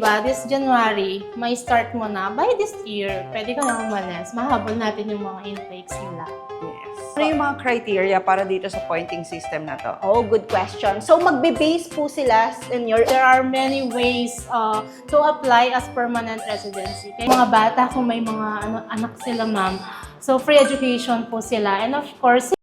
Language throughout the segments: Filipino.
This January, may start mo na. By this year, pwede ka na umalis. Mahabol natin yung mga intakes nila. Yes. Ano yung mga criteria para dito sa pointing system na to? Oh, good question. So, magbe-base po sila in your... There are many ways to apply as permanent residency. Kaya mga bata, kung may mga anak sila, ma'am, so free education po sila. And of course,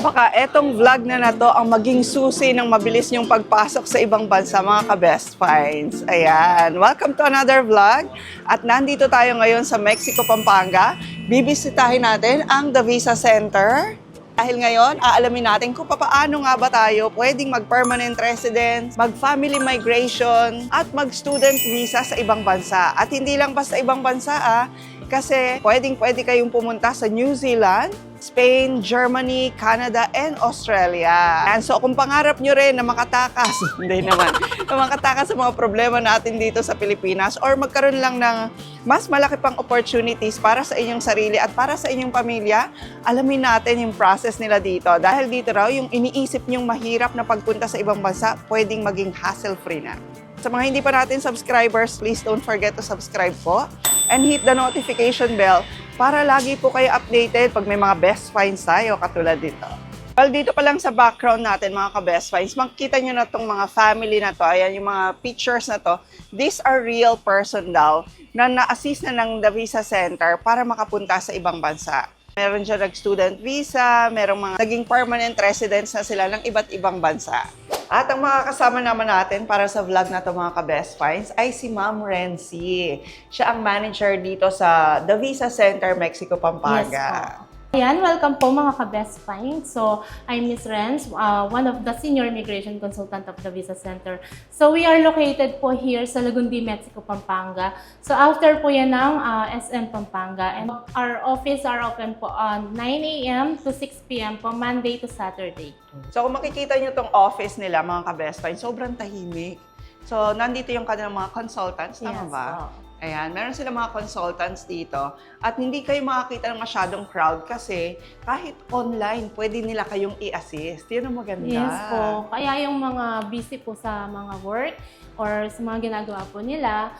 Baka etong vlog na to ang maging susi ng mabilis niyong pagpasok sa ibang bansa, mga ka-best finds. Ayan, welcome to another vlog. At nandito tayo ngayon sa Mexico, Pampanga. Bibisitahin natin ang The Visa Center. Dahil ngayon, aalamin natin kung paano nga ba tayo pwedeng mag-permanent residence, mag-family migration, at mag-student visa sa ibang bansa. At hindi lang basta ibang bansa kasi pwede kayong pumunta sa New Zealand, Spain, Germany, Canada, and Australia. And so kung pangarap nyo rin na makatakas, hindi naman, na makatakas sa mga problema natin dito sa Pilipinas or magkaroon lang ng mas malaki pang opportunities para sa inyong sarili at para sa inyong pamilya, alamin natin yung process nila dito. Dahil dito raw, yung iniisip nyong mahirap na pagpunta sa ibang bansa, pwedeng maging hassle-free na. Sa mga hindi pa natin subscribers, please don't forget to subscribe po and hit the notification bell para lagi po kayo updated pag may mga best finds tayo katulad dito. Well, dito pa lang sa background natin mga ka-best finds, makikita nyo na itong mga family na to. Ayan yung mga pictures na to. These are real person daw na na-assist na ng The Visa Center para makapunta sa ibang bansa. Meron dyan nag-student visa, merong mga naging permanent residents na sila ng iba't ibang bansa. At ang mga kasama naman natin para sa vlog na to mga ka-best finds ay si Ma'am Rency. Siya ang manager dito sa The Visa Center, Mexico, Pampanga. yes po. Ayan, welcome po mga ka-best finds. So, I'm Miss Renz, one of the senior immigration consultant of the Visa Center. So, we are located po here sa Lagundi, Mexico, Pampanga. So, after po yan ng SM Pampanga. And our office are open po on 9 a.m. to 6 p.m. po, Monday to Saturday. So kung makikita nyo itong office nila mga ka-best finds, sobrang tahimik. So nandito yung kanilang mga consultants, tama ba? Ayan, meron sila mga consultants dito at hindi kayo makakita ng masyadong crowd kasi kahit online, pwede nila kayong i-assist. Yun ang maganda. Yes po. Kaya yung mga busy po sa mga work or sa mga ginagawa po nila,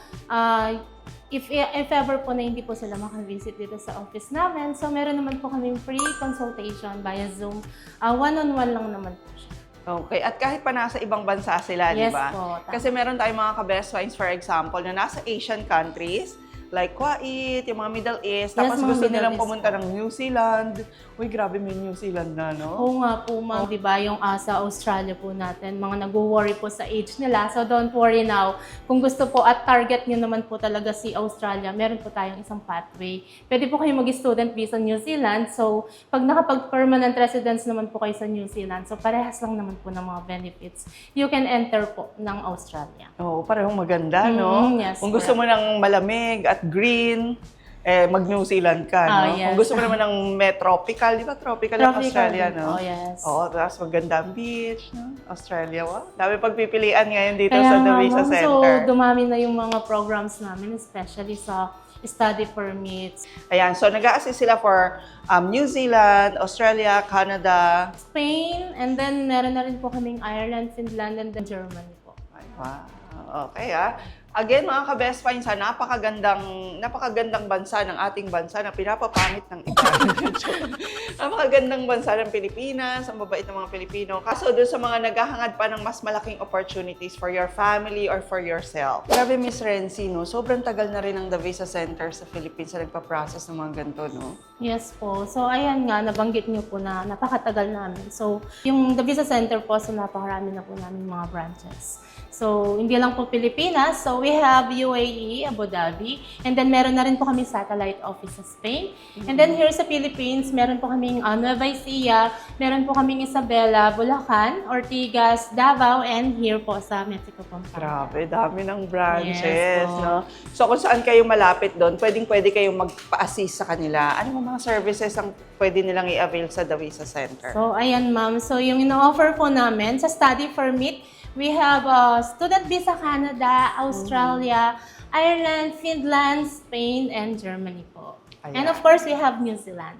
if ever po na hindi po sila makavisit dito sa office namin, so meron naman po kaming free consultation via Zoom. One-on-one lang naman po siya. Okay, at kahit pa nasa ibang bansa sila, di Yes ba? po. Kasi meron tayong mga ka-best finds, for example, na nasa Asian countries, like Kuwait, yung mga Middle East, tapos mga gusto Middle nilang East pumunta po. ng New Zealand. Uy, grabe may New Zealand na, no? Oo nga po, ma'am. Di ba yung sa Australia po natin, mga nag-worry po sa age nila. So don't worry now. Kung gusto po at target nyo naman po talaga si Australia, meron po tayong isang pathway. Pwede po kayo mag-student visa New Zealand. So pag nakapag-permanent residence naman po kayo sa New Zealand, so parehas lang naman po ng mga benefits. You can enter po ng Australia. Oo, parehong maganda, no? Yes, Kung gusto mo ng malamig at green, mag-New Zealand ka, no? yes. Kung gusto mo naman ng tropical, di ba? Tropical ang Australia, no? Oh, yes. Oo, tapos maganda ang beach, no? Australia, wow. Dami pagpipilian ngayon dito Kaya sa The nga, Visa ma'am, Center. so dumami na yung mga programs namin, especially sa study permits. Ayan, so nag-a-assist sila for New Zealand, Australia, Canada. Spain, and then meron na rin po kaming Ireland, Finland, and then Germany po. Ay, wow. Okay, Again, mga ka-best finds, napakagandang bansa ng ating bansa na pinapapangit ng iba. Napakagandang bansa ng Pilipinas, ang babait ng mga Pilipino. Kaso doon sa mga naghahangad pa ng mas malaking opportunities for your family or for yourself. Grabe, Miss Rency, no? Sobrang tagal na rin ang The Visa Center sa Philippines na nagpa-process ng mga ganito, no? Yes po. So, ayan nga, nabanggit niyo po na napakatagal namin. So, yung The Visa Center po, so napakarami na po namin mga branches. So, hindi lang po Pilipinas. So, we have UAE, Abu Dhabi. And then, meron na rin po kami satellite office sa Spain. And then, here sa Philippines, meron po kaming Nueva Ecija, meron po kaming Isabela, Bulacan, Ortigas, Davao, and here po sa Mexico, Pampanga. Grabe, dami ng branches, Yes, no? So, kung saan kayo malapit doon, pwede kayong magpa-assist sa kanila. Ano mga services ang pwede nilang i-avail sa The Visa Center? So, ayan ma'am. So, yung ino-offer po namin sa study permit, we have student visa Canada, Australia, Ireland, Finland, Spain, and Germany po. Ayan. And of course, we have New Zealand.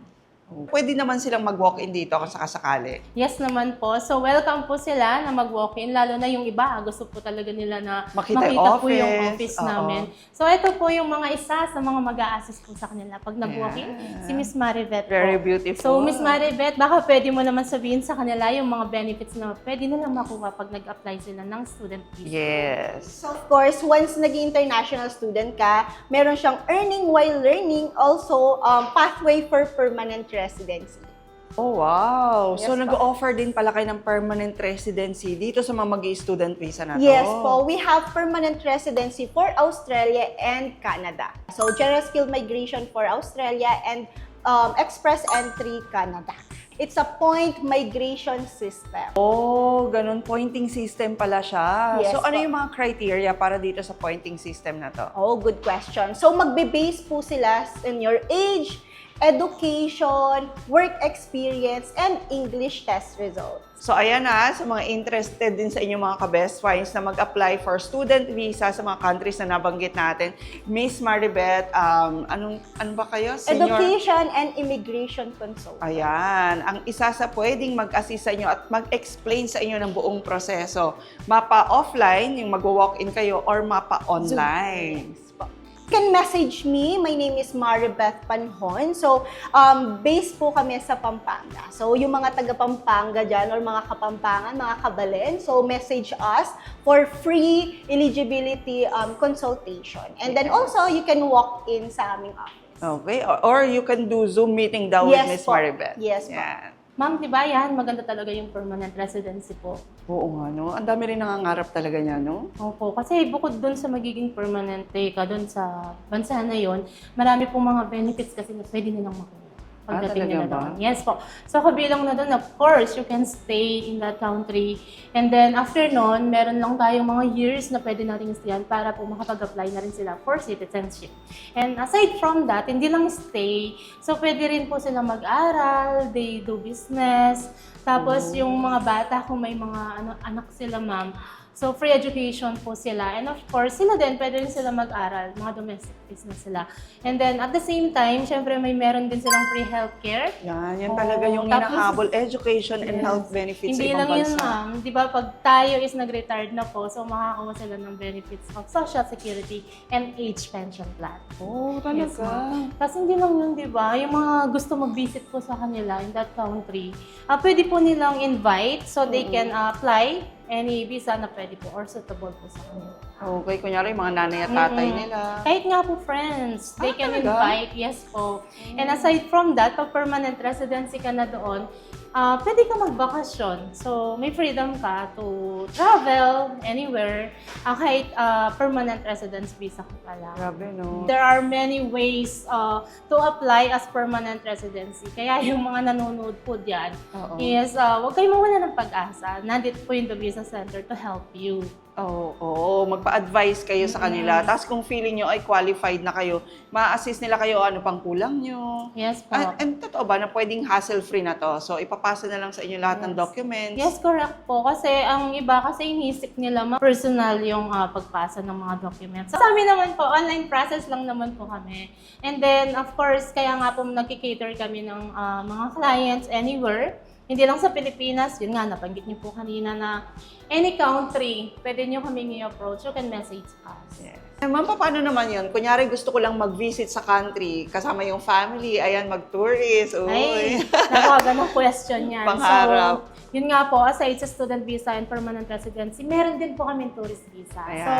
Pwede naman silang mag-walk-in dito kung sakasakali. Yes naman po. So, welcome po sila na mag-walk-in. Lalo na yung iba, gusto po talaga nila na Makita yung po yung office. office Oo. namin. So, ito po yung mga isa sa mga mag-a-assist po sa kanila. Pag nag-walk-in, si Miss Maribeth po. Very beautiful. So, Miss Maribeth, baka pwede mo naman sabihin sa kanila yung mga benefits na pwede nilang makuha pag nag-apply sila ng student visa. Yes. So of course, once naging international student ka, meron siyang earning while learning, also pathway for permanent residency. Oh, wow. Yes So, po. nag-offer din pala kayo ng permanent residency dito sa mga mag-student visa na to. Yes po, we have permanent residency for Australia and Canada. So general skilled migration for Australia and express entry Canada. It's a point migration system. Oh, ganun. Pointing system pala siya. Yes So, ano po. yung mga criteria para dito sa pointing system na to? Oh, good question. So magbe-base po sila in your age, education, work experience, and English test results. So, ayan na, sa mga interested din sa inyong mga ka-best finds na mag-apply for student visa sa mga countries na nabanggit natin, Miss Maribeth, ano ba kayo? Senior? Education and immigration consultant. Ayan, ang isa sa pwedeng mag-assist sa inyo at mag-explain sa inyo ng buong proseso. Mapa-offline, yung mag-walk-in kayo, or mapa-online. You can message me. My name is Maribeth Panhon. So, based po kami sa Pampanga. So, yung mga taga Pampanga dyan or mga Kapampangan, mga Kabalen, so message us for free eligibility consultation. And then also, you can walk in sa aming office. Okay, or you can do Zoom meeting daw with Yes Miss po. Maribeth. Yes po. Yan. Ma'am, di ba yan? Maganda talaga yung permanent residency po. Oo nga, no? Ang dami rin nangangarap talaga niya, no? Opo, kasi bukod dun sa magiging permanente ka dun sa bansa na yon, marami pong mga benefits kasi na pwede nilang makuha pagdating talaga nila ba? doon. Yes po. So kabilang na doon, of course, you can stay in that country. And then after nun, meron lang tayong mga years na pwede natin istiyan para po makapag-apply na rin sila for citizenship. And aside from that, hindi lang stay. So pwede rin po sila mag-aral, they do business. Tapos yung mga bata, kung may mga anak sila, ma'am, so, free education po sila. And of course, sila din, pwede rin sila mag-aral. Mga domestic business sila. And then, at the same time, syempre may meron din silang free healthcare. Yan talaga yung Tapos, hinahabol. Education and yes, health benefits hindi sa lang ibang yun, bansa. ma'am. Di ba, pag tayo is nag-retired na po, so makakakuha sila ng benefits of Social Security and age pension plan. Oh, Yes, talaga. ma'am. Kasi hindi lang yun, di ba? Yung mga gusto mag-visit po sa kanila in that country, pwede po nilang invite so they can apply any visa na pwede po or suitable po sa kanila. Okay, kunyari, mga nanay at tatay nila. Kahit nga po friends, they can talaga? invite, yes po. And aside from that, pag permanent residency ka na doon, pwede ka magbakasyon. So, may freedom ka to travel anywhere kahit permanent residence visa ka pala. Grabe, no? There are many ways to apply as permanent residency. Kaya yung mga nanonood po dyan Oo. is huwag kayong mawala ng pag-asa. Nandito po yung The Visa Center to help you. Oo, magpa-advise kayo sa kanila. Tapos kung feeling nyo ay qualified na kayo, ma-assist nila kayo ano pang kulang nyo. Yes po. And totoo ba na pwedeng hassle-free na to? So, ipapasa na lang sa inyo lahat ng documents. Yes, correct po. Kasi ang iba kasi inisip nila personal yung pagpasa ng mga documents. Sa amin naman po, online process lang naman po kami. And then, of course, kaya nga po nagkikater kami ng mga clients anywhere. Hindi lang sa Pilipinas, yun nga, nabanggit niyo po kanina na any country, pwede niyo kami i-approach, you can message us. Yes. Ma'am, paano naman yun? Kunyari, gusto ko lang mag-visit sa country, kasama yung family, ayan, mag-tourist. Ay, Uy. napakagandang question yan. Pangarap. So, yun nga po, aside sa student visa and permanent residency, meron din po kami tourist visa. Ayan. So,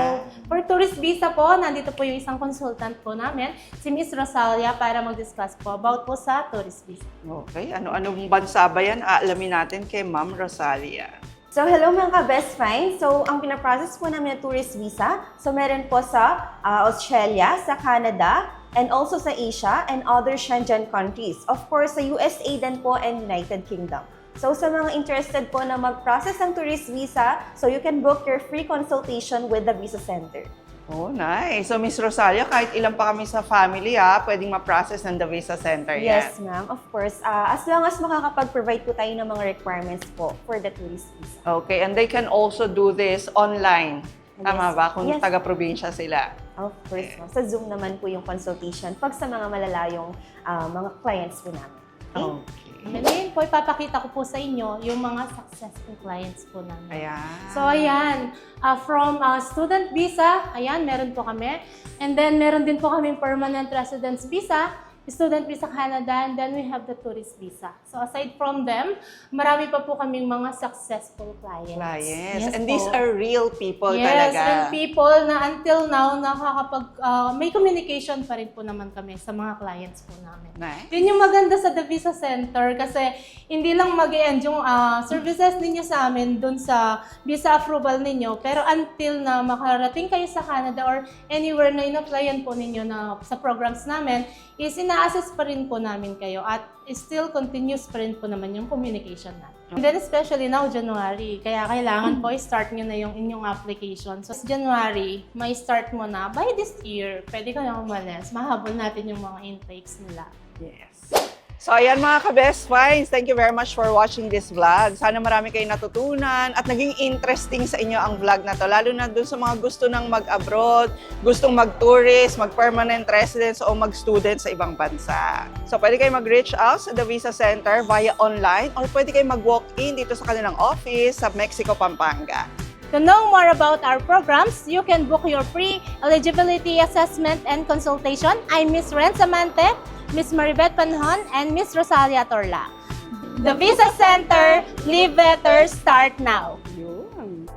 for tourist visa po, nandito po yung isang consultant po namin, si Miss Rosalia, para mag-discuss po about po sa tourist visa. Okay, ano-anong bansa ba yan? Aalamin natin kay Ma'am Rosalia. So, hello mga ka-best find. So, ang pinaprocess po namin na tourist visa, so meron po sa Australia, sa Canada, and also sa Asia, and other Schengen countries. Of course, sa USA din po and United Kingdom. So, sa mga interested po na mag-process ng tourist visa, so you can book your free consultation with the Visa Center. Oh, nice. So, Miss Rosalia, kahit ilan pa kami sa family, pwedeng ma-process ng The Visa Center yan. Yes, ma'am. Of course, as long as makakapag-provide po tayo ng mga requirements po for the tourist visa. Okay, and they can also do this online. Tama Yes. ba? Kung Yes. taga-probinsya sila. Of course, ma'am. Sa Zoom naman po yung consultation pag sa mga malalayong mga clients po namin. Okay. Ngayon po, ipapakita ko po sa inyo yung mga successful clients po namin. Ayan. So, ayan, from student visa, ayan, meron po kami. And then, meron din po kaming permanent residence visa, student visa Canada, and then we have the tourist visa. So, aside from them, marami pa po kaming mga successful clients. Clients. Yes And po. these are real people Yes, talaga. and people na until now, may communication pa rin po naman kami sa mga clients po namin. Nice. Yun yung maganda sa The Visa Center kasi hindi lang mag-e-end yung services ninyo sa amin dun sa visa approval ninyo, pero until na makarating kayo sa Canada or anywhere na in-applyan po ninyo na sa programs namin, is ina-assess pa rin po namin kayo at still continuous pa rin po naman yung communication natin. And then especially now, January, kaya kailangan po i-start nyo na yung inyong application. So, sa January, may start mo na. By this year, pwede ka na umalis. Mahabol natin yung mga intakes nila. Yes. So, ayan mga ka-Best Finds, thank you very much for watching this vlog. Sana marami kayong natutunan at naging interesting sa inyo ang vlog na to. Lalo na dun sa mga gusto nang mag-abroad, gustong mag-tourist, mag-permanent residence o mag-student sa ibang bansa. So, pwede kayong mag-reach out sa The Visa Center via online or pwede kayong mag-walk-in dito sa kanilang office sa Mexico, Pampanga. To know more about our programs, you can book your free eligibility assessment and consultation. I'm Miss Ren Samante, Miss Maribeth Panhon, and Miss Rosalia Torla. The Visa Center, live better, start now. Yun.